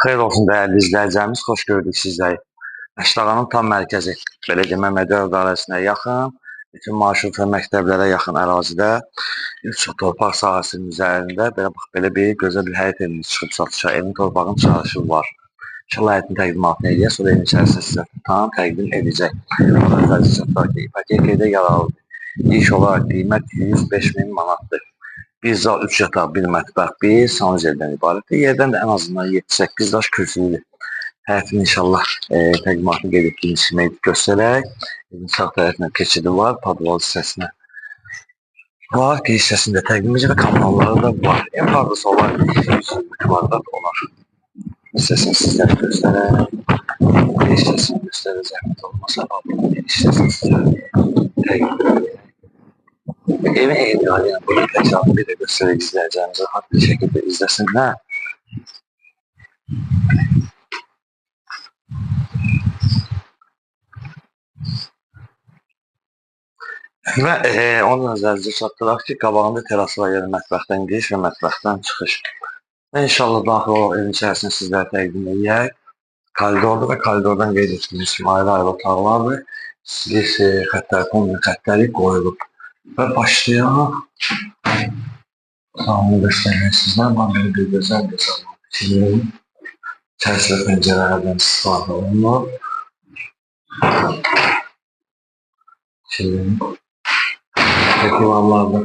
Xeyir olsun dəyərli izləyicilərimiz, xoş gördük sizləri. Əşdağanın tam mərkəzi, belə deyim, Məmmədov idarəsinə yaxın, bütün marşrut və məktəblərə yaxın ərazidə, torpaq sahəsinin üzərində belə bir gözəl bir həyət evimiz çıxıb satışa. Evin torpağın çağrışı var. İnşallah həyətin təqdimatını eləyək, sonra evin içərisində sizə tam təqdim edəcək. İpotekada yararlıdır. İlk olaraq qiymət 105.000 manatdır. Bir zal, 3 yataq, bir mətbəx, bir sanuzeldən ibarətdir. Yerdən də ən azından 7-8 daş kürsülüdür. Həyətin inşallah təqdimatını qeyd etdiyimiz kimi göstərək. Evin sağ tərəfindən keçidi var, padval hissəsinə var, qeyd hissəsində təqdim edəcək və kanalları da var. En fazlası olar 220 kvadrat olar. Hissəsini sizlərə göstərək. Qeyd hissəsini göstərəcək. Olmasa, qeyd hissəsini sizlərə təqdim edəcək. Evin eyniləri, yəni burada təkrarını bir də göstərək izləyəcəyimizə rahat bir şəkildə izləsinlər. Və onun özərizə çatdıraq ki, qabağında terası var, yəni mətbəxdən giriş və mətbəxdən çıxış. Və inşallah daxil olaraq evin içərisini sizlərə təqdim edək. Koridorda və koridordan qeyd etdiyimiz kimi ayrı-ayrı otaqlardır. Silis xəttləri, kombin xəttləri qoyulub. Və başlayaq. Tamamını göstərmək sizdən. Belə bir gözəl salon. İçərisində pəncərələrdən istifadə olunur. Divarlarda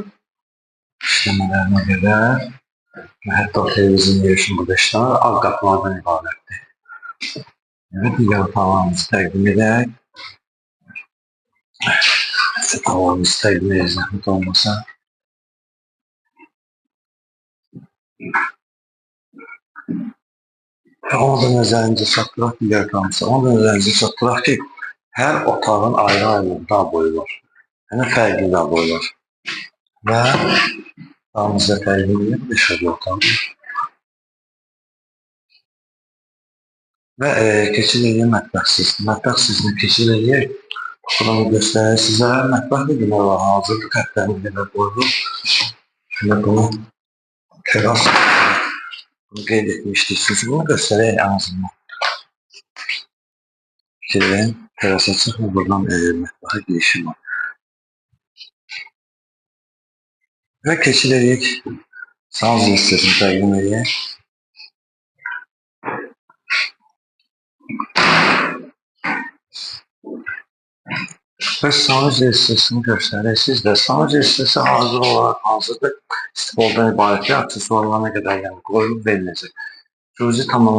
işləmələrinə qədər və hətta televizyon yerişin burada işlənir. Ağ qapılardan ibarətdir. Digər otaqlarımızı təqdim edək. Otaqlarımızı təqdim edək, zəhmət olmasa. Onu da nəzərinizə çatdıraq, digər otağımızı. Onu da nəzərinizə çatdıraq ki, hər otağın ayrı-ayrı dağ boyu var. Yəni fərqli dağ boyu var. Və dağımızda təqdim edək, dışarıda otağımız. Və keçid edək mətbəx sistemi. Mətbəx sistemi keçid edək. Bunu göstərir sizə. Mətbəx də demək olar, hazırdır, xəttlərini qədər qoyulur. Şimdi bunu teras bunu qeyd etmişdik. Siz bunu göstərək ən azından. Fikirləyin, terasa çıxın, buradan mətbəxə girişim var. Və keçid edək. Sanuzil hissəsini təqdim edək. Və sanuzil hissəsini göstərək. Siz də sanuzil hissəsi hazır olaraq hazırdır. İstifadən ibarətli aksesuarlarına qədər yəni qoyulub veriləcək. Cüzi tamamlanmış.